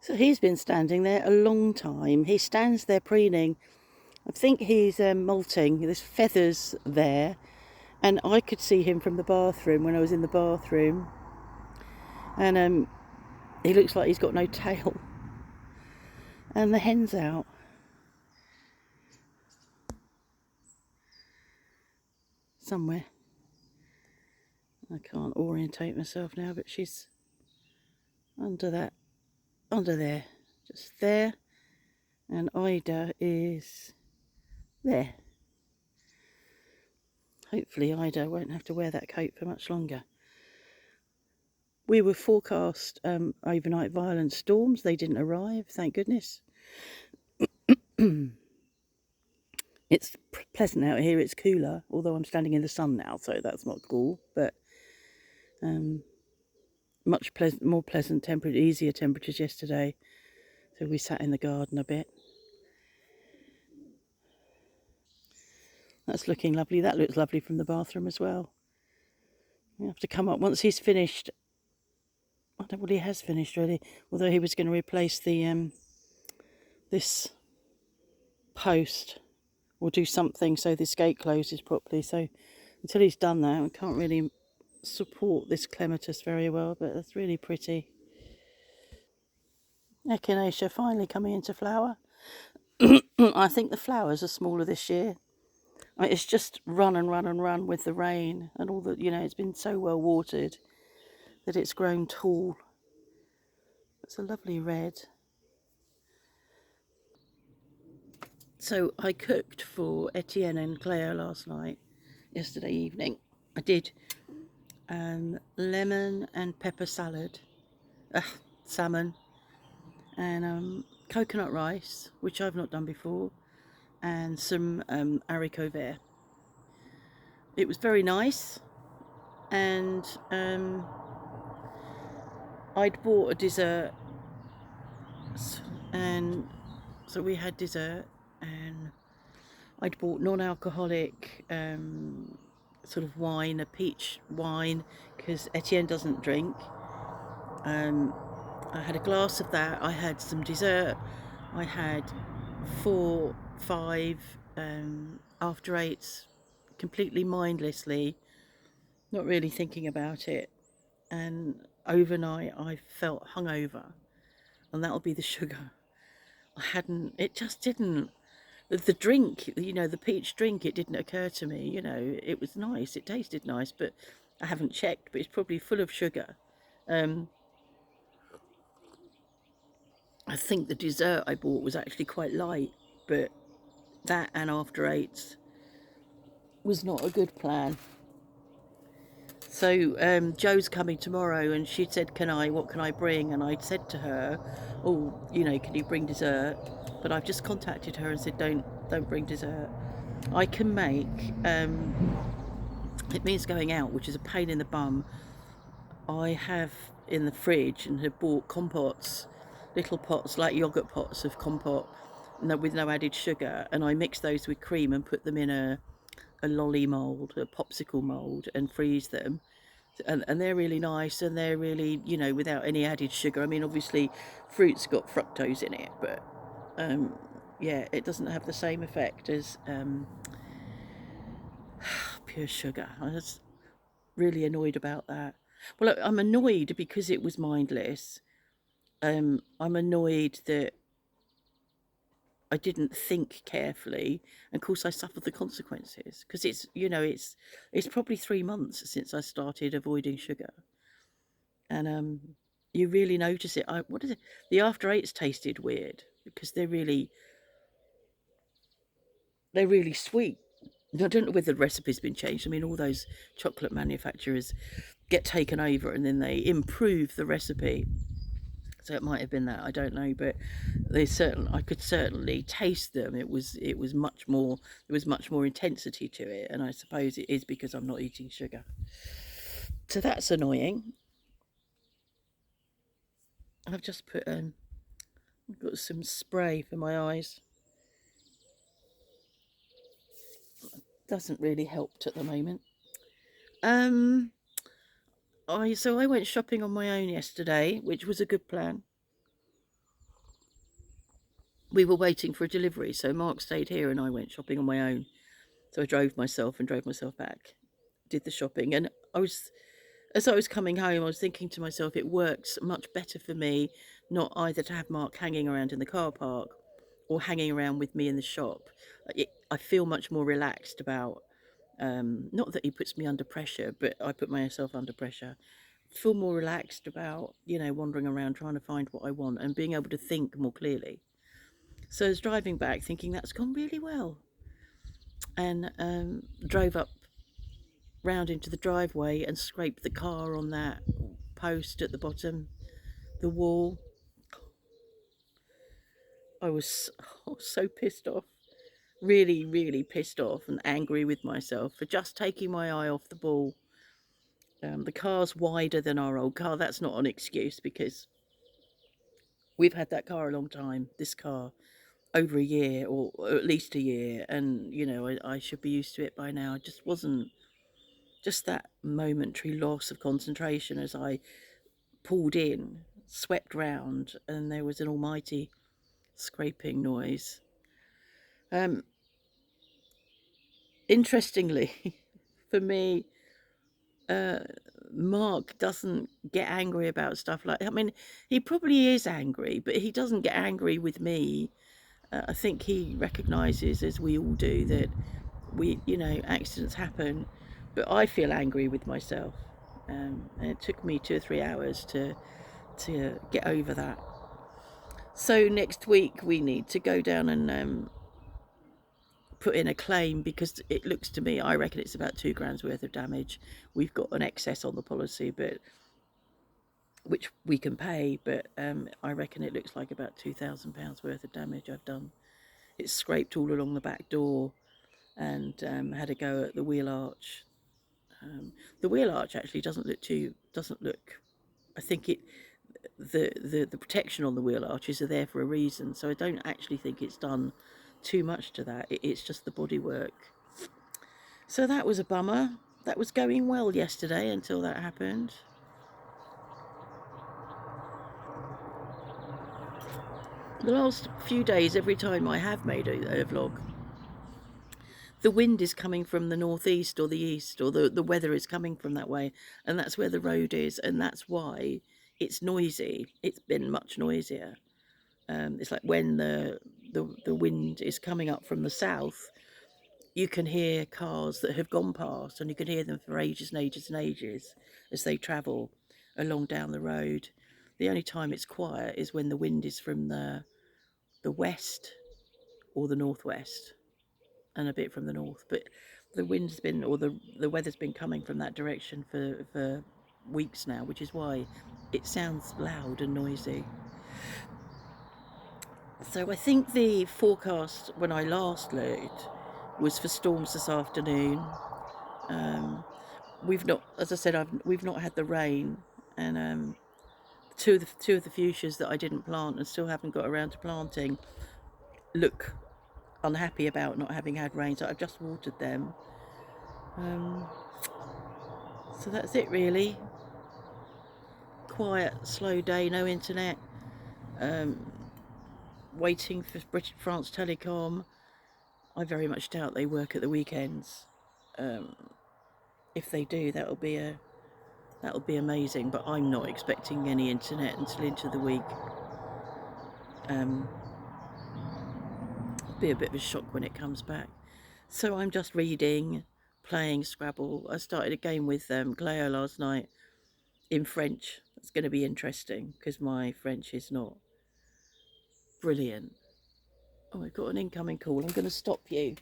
So he's been standing there a long time. He stands there preening. I think he's molting. There's feathers there, and I could see him from the bathroom when I was in the bathroom. And he looks like he's got no tail. And the hen's out. Somewhere. I can't orientate myself now, but she's under there, just there. And Ida is there. Hopefully Ida won't have to wear that coat for much longer. We were forecast overnight violent storms. They didn't arrive, thank goodness. It's pleasant out here. It's cooler, although I'm standing in the sun now, so that's not cool. But much more pleasant temperature, easier temperatures yesterday. So we sat in the garden a bit. That's looking lovely. That looks lovely from the bathroom as well. We have to come up once he's finished. I don't know what he has finished really. Although he was going to replace the this post or do something so this gate closes properly. So until he's done that, I can't really support this clematis very well, but that's really pretty. Echinacea finally coming into flower. I think the flowers are smaller this year. It's just run and run and run with the rain and all the, it's been so well watered that it's grown tall. It's a lovely red. So I cooked for Etienne and Cleo yesterday evening. I did lemon and pepper salad, salmon, and coconut rice, which I've not done before, and some haricot vert. It was very nice, and I'd bought a dessert, and so we had dessert, and I'd bought non-alcoholic sort of wine, a peach wine, because Etienne doesn't drink. I had a glass of that. I had some dessert. I had 4, 5 after eights, completely mindlessly, not really thinking about it. And overnight I felt hungover, and that'll be the sugar. It just didn't. The drink, the peach drink, it didn't occur to me, it was nice, it tasted nice, but I haven't checked, but it's probably full of sugar. I think the dessert I bought was actually quite light, but that and after eights was not a good plan. So Joe's coming tomorrow, and she said, what can I bring? And I said to her, oh, can you bring dessert? But I've just contacted her and said, don't bring dessert. I can make, it means going out, which is a pain in the bum. I have in the fridge and have bought compotes, little pots, like yogurt pots of compote, with no added sugar, and I mix those with cream and put them in a lolly mould, a popsicle mould, and freeze them. And they're really nice, and they're really, without any added sugar. I mean, obviously fruit's got fructose in it, but yeah, it doesn't have the same effect as pure sugar. I was really annoyed about that. Well, I'm annoyed because it was mindless. I'm annoyed that I didn't think carefully, and of course I suffered the consequences, because it's probably 3 months since I started avoiding sugar, and you really notice it. What is it? The after eights tasted weird because they're really sweet. I don't know whether the recipe's been changed. I mean, all those chocolate manufacturers get taken over and then they improve the recipe. So it might have been that, I don't know, but I could certainly taste them. It was much more. There was much more intensity to it, and I suppose it is because I'm not eating sugar. So that's annoying. I've just got some spray for my eyes. Doesn't really help at the moment. I went shopping on my own yesterday, which was a good plan. we were waiting for a delivery, so Mark stayed here and I went shopping on my own. So I drove myself and drove myself back, did the shopping, and as I was coming home, I was thinking to myself, it works much better for me not either to have Mark hanging around in the car park or hanging around with me in the shop. I feel much more relaxed about, not that he puts me under pressure, but I put myself under pressure. Feel more relaxed about, wandering around trying to find what I want and being able to think more clearly. So I was driving back thinking that's gone really well, and drove up round into the driveway and scraped the car on that post at the bottom, the wall. I was so pissed off, really, really pissed off and angry with myself for just taking my eye off the ball. The car's wider than our old car. That's not an excuse because we've had that car a long time, this car, over a year or at least a year. And, I should be used to it by now. It just wasn't, just that momentary loss of concentration as I pulled in, swept round, and there was an almighty scraping noise. Interestingly, for me, Mark doesn't get angry about stuff like, I mean, he probably is angry, but he doesn't get angry with me. I think he recognises, as we all do, that accidents happen, but I feel angry with myself. And it took me 2 or 3 hours to get over that. So next week we need to go down and put in a claim, because it looks to me, I reckon it's about 2 grand's worth of damage. We've got an excess on the policy, but which we can pay, but I reckon it looks like about £2,000 worth of damage I've done. It's scraped all along the back door and had a go at the wheel arch. The wheel arch actually doesn't look. I think the protection on the wheel arches are there for a reason, so I don't actually think it's done too much to that. It's just the bodywork. So that was a bummer. That was going well yesterday until that happened. The last few days, every time I have made a vlog, the wind is coming from the northeast or the east, or the weather is coming from that way, and that's where the road is, and that's why it's noisy. It's been much noisier. It's like when the wind is coming up from the south, you can hear cars that have gone past, and you can hear them for ages and ages and ages as they travel along down the road. The only time it's quiet is when the wind is from the west or the northwest, and a bit from the north. But the wind's been, or the weather's been coming from that direction for weeks now, which is why it sounds loud and noisy. So I think the forecast when I last looked was for storms this afternoon. We've not, as I said, we've not had the rain, and two of the fuchsias that I didn't plant and still haven't got around to planting look unhappy about not having had rain, so I've just watered them. So that's it really. Quiet, slow day, no internet. Waiting for British France Telecom. I very much doubt they work at the weekends. If they do, that'll be amazing. But I'm not expecting any internet until into the week. It'll be a bit of a shock when it comes back. So I'm just reading, playing Scrabble. I started a game with Cleo last night in French. It's going to be interesting because my French is not brilliant. Oh, I've got an incoming call. I'm going to stop you.